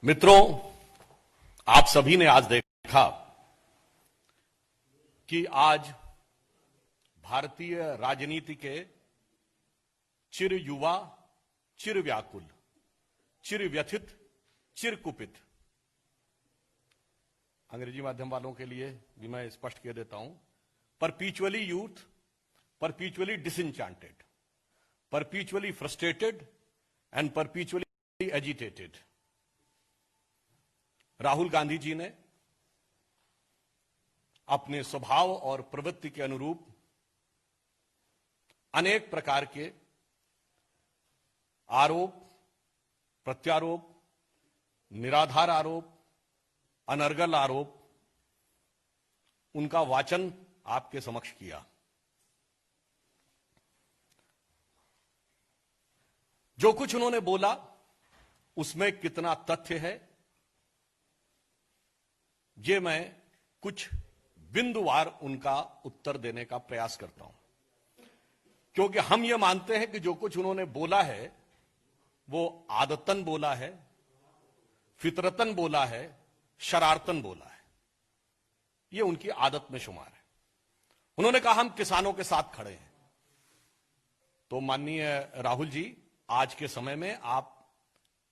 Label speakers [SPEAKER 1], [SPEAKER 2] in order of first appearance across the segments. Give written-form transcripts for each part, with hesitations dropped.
[SPEAKER 1] मित्रों, आप सभी ने आज देखा कि आज भारतीय राजनीति के चिर युवा, चिर व्याकुल, चिर व्यथित, चिर कुपित, अंग्रेजी माध्यम वालों के लिए भी मैं स्पष्ट कह देता हूं, perpetually youth, perpetually disenchanted, perpetually frustrated and perpetually agitated. Rahul Gandhi ji ने अपने स्वभाव और प्रवृत्ति के अनुरूप अनेक प्रकार के आरोप, प्रत्यारोप, निराधार आरोप, अनर्गल आरोप, उनका वाचन आपके समक्ष किया। जो कुछ उन्होंने बोला उसमें कितना तथ्य है, ये मैं कुछ बिंदुवार उनका उत्तर देने का प्रयास करता हूं, क्योंकि हम ये मानते हैं कि जो कुछ उन्होंने बोला है वो आदतन बोला है, फितरतन बोला है, शरारतन बोला है। ये उनकी आदत में शुमार है। उन्होंने कहा हम किसानों के साथ खड़े हैं। तो माननीय राहुल जी, आज के समय में आप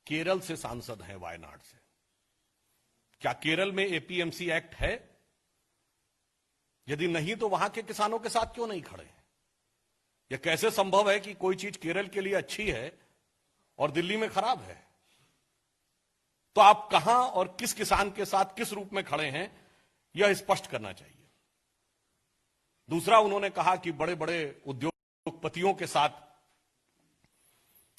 [SPEAKER 1] केरल से सांसद हैं, वायनाड से। क्या केरल में एपीएमसी एक्ट है? यदि नहीं तो वहां के किसानों के साथ क्यों नहीं खड़े हैं? यह कैसे संभव है कि कोई चीज केरल के लिए अच्छी है और दिल्ली में खराब है? तो आप कहां और किस किसान के साथ किस रूप में खड़े हैं, यह स्पष्ट करना चाहिए। दूसरा, उन्होंने कहा कि बड़े बड़े उद्योगपतियों के साथ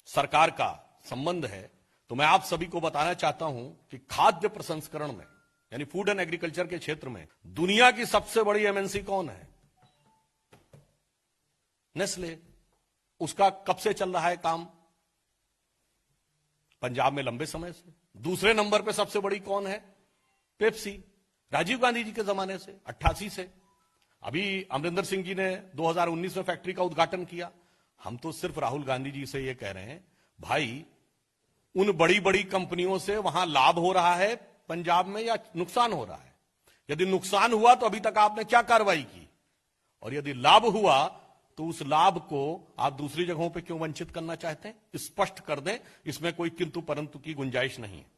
[SPEAKER 1] सरकार का संबंध है। तो मैं आप सभी को बताना चाहता हूं कि खाद्य प्रसंस्करण में, यानी फूड एंड एग्रीकल्चर के क्षेत्र में दुनिया की सबसे बड़ी एमएनसी कौन है? नेस्ले। उसका कब से चल रहा है काम? पंजाब में लंबे समय से। दूसरे नंबर पे सबसे बड़ी कौन है? पेप्सी। राजीव गांधी जी के जमाने से, 88 से। अभी अमरिंदर सिंह जी ने 2019 में फैक्ट्री का उद्घाटन किया। हम तो सिर्फ राहुल गांधी जी से यह कह रहे हैं, भाई उन बड़ी बड़ी कंपनियों से वहां लाभ हो रहा है पंजाब में या नुकसान हो रहा है? यदि नुकसान हुआ तो अभी तक आपने क्या कार्रवाई की? और यदि लाभ हुआ तो उस लाभ को आप दूसरी जगहों पे क्यों वंचित करना चाहते हैं? स्पष्ट कर दें, इसमें कोई किंतु परंतु की गुंजाइश नहीं है।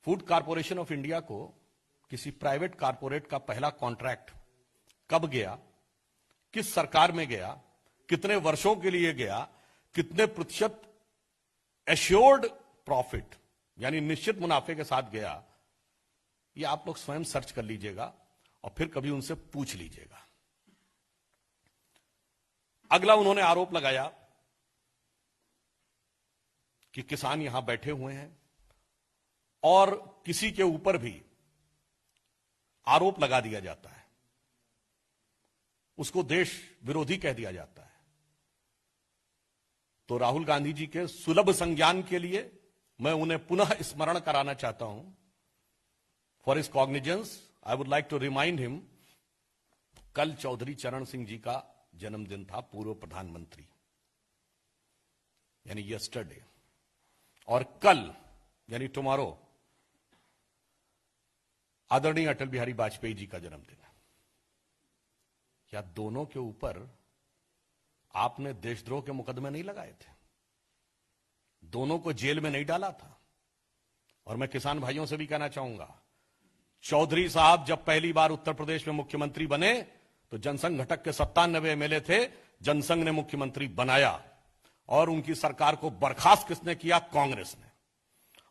[SPEAKER 1] फूड कॉरपोरेशन ऑफ इंडिया को किसी प्राइवेट कॉरपोरेट का पहला कॉन्ट्रैक्ट कब गया, किस सरकार में गया, कितने वर्षों के लिए गया, कितने प्रतिशत एश्योर्ड प्रॉफिट यानी निश्चित मुनाफे के साथ गया, ये आप लोग स्वयं सर्च कर लीजिएगा और फिर कभी उनसे पूछ लीजिएगा। अगला उन्होंने आरोप लगाया कि किसान यहां बैठे हुए हैं और किसी के ऊपर भी आरोप लगा दिया जाता है, उसको देश विरोधी कह दिया जाता है। तो राहुल गांधी जी के सुलभ संज्ञान के लिए मैं उन्हें पुनः स्मरण कराना चाहता हूं। For his cognizance I would like to remind him, कल चौधरी चरण सिंह जी का जन्मदिन था, पूर्व प्रधानमंत्री, यानी यस्टरडे। और कल यानी टुमारो आदरणीय अटल बिहारी वाजपेयी जी का जन्मदिन है। क्या दोनों के ऊपर आपने देशद्रोह के मुकदमे नहीं लगाए थे? दोनों को जेल में नहीं डाला था? और मैं किसान भाइयों से भी कहना चाहूंगा, चौधरी साहब जब पहली बार उत्तर प्रदेश में मुख्यमंत्री बने तो जनसंघ घटक के 97 एमएलए थे, जनसंघ ने मुख्यमंत्री बनाया और उनकी सरकार को बर्खास्त किसने किया? कांग्रेस ने।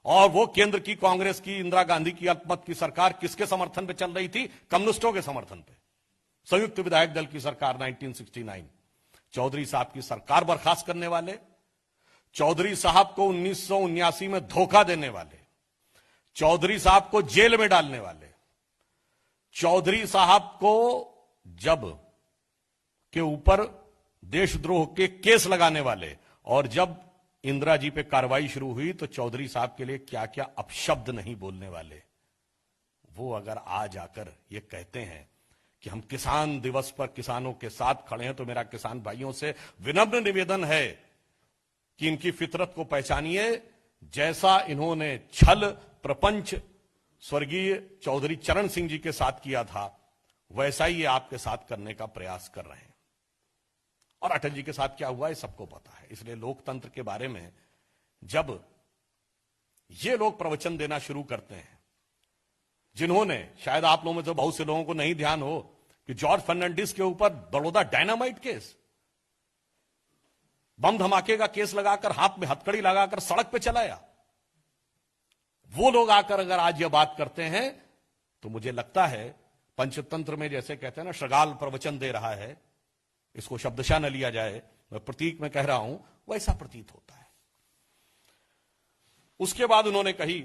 [SPEAKER 1] और वो केंद्र की कांग्रेस की, इंदिरा गांधी की अल्पमत की सरकार किसके समर्थन पे चल रही थी? कम्युनिस्टों के समर्थन पे। संयुक्त विधायक दल की सरकार 1969। चौधरी साहब की सरकार बर्खास्त करने वाले, चौधरी साहब को 1979 में धोखा देने वाले, चौधरी साहब को जेल में डालने वाले, चौधरी साहब को जब के ऊपर देशद्रोह के केस लगाने वाले, और जब इंदिरा जी पे कार्रवाई शुरू हुई तो चौधरी साहब के लिए क्या क्या अपशब्द नहीं बोलने वाले, वो अगर आज आकर ये कहते हैं कि हम किसान दिवस पर किसानों के साथ खड़े हैं, तो मेरा किसान भाइयों से विनम्र निवेदन है कि इनकी फितरत को पहचानिए। जैसा इन्होंने छल प्रपंच स्वर्गीय चौधरी चरण सिंह जी के साथ किया था, वैसा ही ये आपके साथ करने का प्रयास कर रहे हैं। और अटल जी के साथ क्या हुआ है सबको पता है। इसलिए लोकतंत्र के बारे में जब ये लोग प्रवचन देना शुरू करते हैं, जिन्होंने, शायद आप लोगों में तो बहुत से लोगों को नहीं ध्यान हो कि जॉर्ज फर्नांडिस के ऊपर बड़ौदा डायनामाइट केस, बम धमाके का केस लगाकर, हाथ में हथकड़ी लगाकर सड़क पे चलाया, वो लोग आकर अगर आज ये बात करते हैं तो मुझे लगता है पंचतंत्र में जैसे कहते हैं ना, शगाल प्रवचन दे रहा है, इसको शब्दशः न लिया जाए, मैं प्रतीक में कह रहा हूं, वैसा प्रतीत होता है। उसके बाद उन्होंने कही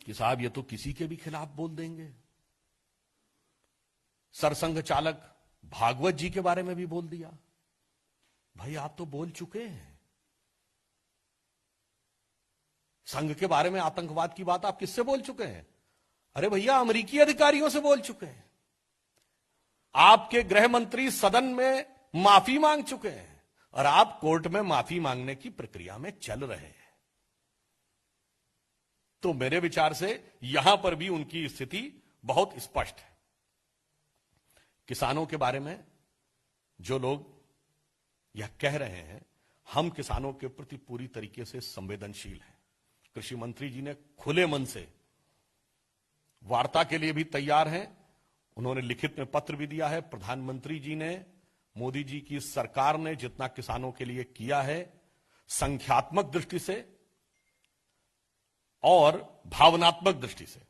[SPEAKER 1] कि साहब ये तो किसी के भी खिलाफ बोल देंगे। सरसंघ चालक भागवत जी के बारे में भी बोल दिया। भाई आप तो बोल चुके हैं। संघ के बारे में आतंकवाद की बात आप किससे बोल चुके हैं? अरे भैया अमेरिकी अधिकारियों से बोल चुके हैं। आपके गृह मंत्री सदन में माफी मांग चुके हैं और आप कोर्ट में माफी मांगने की प्रक्रिया में चल रहे हैं। तो मेरे विचार से यहां पर भी उनकी स्थिति बहुत स्पष्ट है। किसानों के बारे में जो लोग यह कह रहे हैं, हम किसानों के प्रति पूरी तरीके से संवेदनशील हैं। कृषि मंत्री जी ने खुले मन से वार्ता के लिए भी तैयार हैं। उन्होंने लिखित में पत्र भी दिया है। प्रधानमंत्री जी ने, मोदी जी की सरकार ने जितना किसानों के लिए किया है, संख्यात्मक दृष्टि से और भावनात्मक दृष्टि से,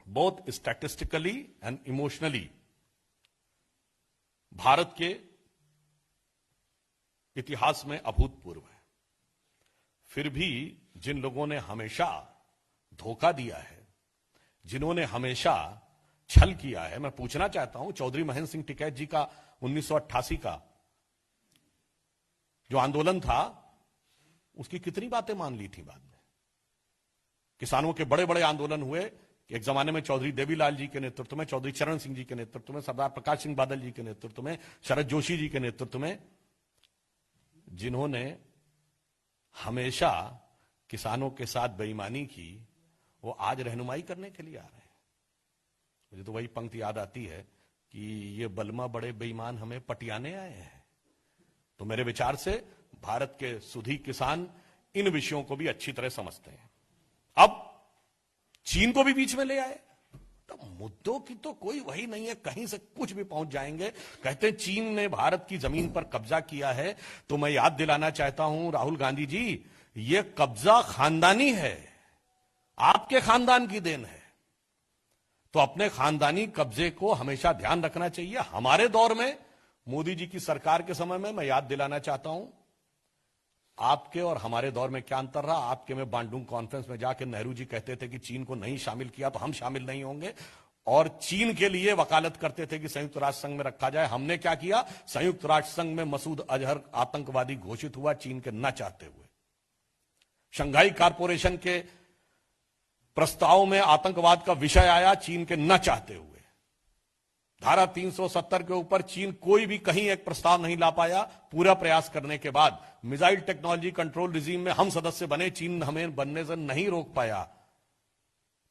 [SPEAKER 1] both statistically and emotionally, Bharat के इतिहास में अभूतपूर्व है। फिर भी जिन लोगों ने हमेशा धोखा दिया है, जिन्होंने हमेशा छल किया है, मैं पूछना चाहता हूं, चौधरी महेंद्र सिंह टिकैत जी का 1988 का जो आंदोलन था, उसकी कितनी बातें मान ली थी बाद में? किसानों के बड़े बड़े आंदोलन हुए। एक जमाने में चौधरी देवीलाल जी के नेतृत्व में, चौधरी चरण सिंह जी के नेतृत्व में, सरदार प्रकाश सिंह बादल जी के नेतृत्व में, शरद जोशी जी के नेतृत्व में, जिन्होंने हमेशा किसानों के साथ बेईमानी की, वो आज रहनुमाई करने के लिए आ रहे हैं। मुझे तो वही पंक्ति याद आती है कि ये बलमा बड़े बेईमान हमें पटियाने आए हैं। तो मेरे विचार से भारत के सुधी किसान इन विषयों को भी अच्छी तरह समझते हैं। अब चीन को भी बीच में ले आए, तो मुद्दों की तो कोई वही नहीं है, कहीं से कुछ भी पहुंच जाएंगे। कहते हैं चीन ने भारत की जमीन पर कब्जा किया है, तो मैं याद दिलाना चाहता हूं राहुल गांधी जी, यह कब्जा खानदानी है, आपके खानदान की देन है। तो अपने खानदानी कब्जे को हमेशा ध्यान रखना चाहिए। हमारे दौर में, मोदी जी की सरकार के समय में, मैं याद दिलाना चाहता हूं, आपके और हमारे दौर में क्या अंतर रहा। आपके में बांडुंग कॉन्फ्रेंस में जाकर नेहरू जी कहते थे कि चीन को नहीं शामिल किया तो हम शामिल नहीं होंगे, और चीन के लिए वकालत करते थे कि संयुक्त राष्ट्र संघ में रखा जाए। हमने क्या किया? संयुक्त राष्ट्र संघ में मसूद अजहर आतंकवादी घोषित हुआ, चीन के न चाहते हुए। शंघाई कॉरपोरेशन के प्रस्ताव में आतंकवाद का विषय आया, चीन के न चाहते हुए। धारा 370 के ऊपर चीन कोई भी कहीं एक प्रस्ताव नहीं ला पाया। पूरा प्रयास करने के बाद मिसाइल टेक्नोलॉजी कंट्रोल रिजीम में हम सदस्य बने, चीन हमें बनने से नहीं रोक पाया।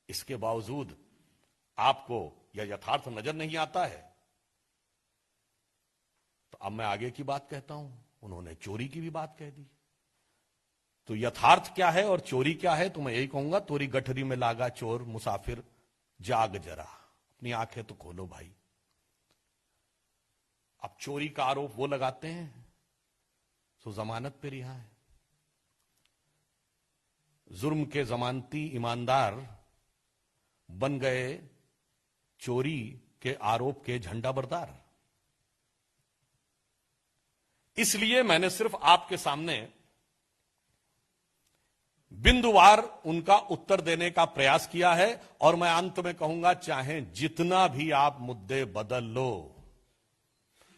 [SPEAKER 1] इसके बावजूद आपको यह यथार्थ नजर नहीं आता है। तो अब मैं आगे की बात कहता हूं। उन्होंने चोरी की भी बात कह दी। तो यथार्थ क्या है और चोरी क्या है? तो मैं यही कहूंगा, तोरी गठरी में लागा चोर, मुसाफिर जाग जरा, अपनी आंखें तो खोलो भाई। अब चोरी का आरोप वो लगाते हैं तो जमानत पे रिहा है। जुर्म के जमानती ईमानदार बन गए चोरी के आरोप के झंडा बरदार। इसलिए मैंने सिर्फ आपके सामने बिंदुवार उनका उत्तर देने का प्रयास किया है। और मैं अंत में कहूंगा, चाहे जितना भी आप मुद्दे बदल लो,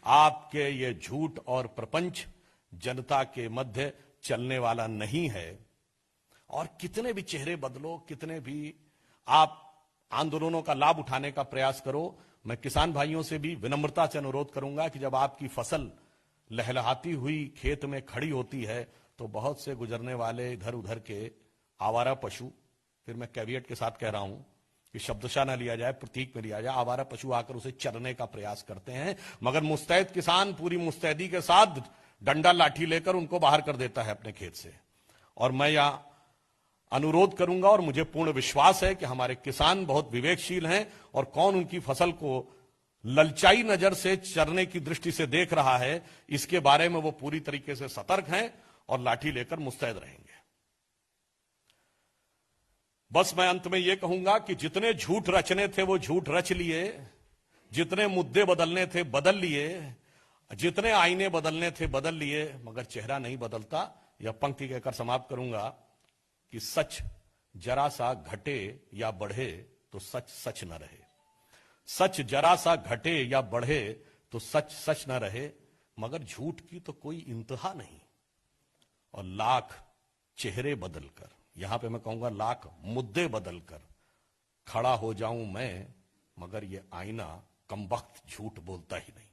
[SPEAKER 1] आपके ये झूठ और प्रपंच जनता के मध्य चलने वाला नहीं है। और कितने भी चेहरे बदलो, कितने भी आप आंदोलनों का लाभ उठाने का प्रयास करो, मैं किसान भाइयों से भी विनम्रता से अनुरोध करूंगा कि जब आपकी फसल लहलहाती हुई खेत में खड़ी होती है, तो बहुत से गुजरने वाले इधर उधर के आवारा पशु, फिर मैं कैवियट के साथ कह रहा हूं कि शब्दशः न लिया जाए, प्रतीक में लिया जाए, आवारा पशु आकर उसे चरने का प्रयास करते हैं, मगर मुस्तैद किसान पूरी मुस्तैदी के साथ डंडा लाठी लेकर उनको बाहर कर देता है अपने खेत से। और मैं यह अनुरोध करूंगा और मुझे पूर्ण विश्वास है कि हमारे किसान बहुत विवेकशील हैं और कौन उनकी फसल को ललचाई नजर से चरने की दृष्टि से देख रहा है, इसके बारे में वो पूरी तरीके से सतर्क हैं और लाठी लेकर मुस्तैद रहेंगे। बस मैं अंत में यह कहूंगा कि जितने झूठ रचने थे वो झूठ रच लिए, जितने मुद्दे बदलने थे बदल लिए, जितने आईने बदलने थे बदल लिए, मगर चेहरा नहीं बदलता। यह पंक्ति कहकर समाप्त करूंगा कि सच जरा सा घटे या बढ़े तो सच सच न रहे, सच जरा सा घटे या बढ़े तो सच सच न रहे, मगर झूठ की तो कोई इंतहा नहीं। और लाख चेहरे बदलकर, यहां पे मैं कहूंगा लाख मुद्दे बदलकर खड़ा हो जाऊं मैं, मगर ये आईना कमबख्त झूठ बोलता ही नहीं।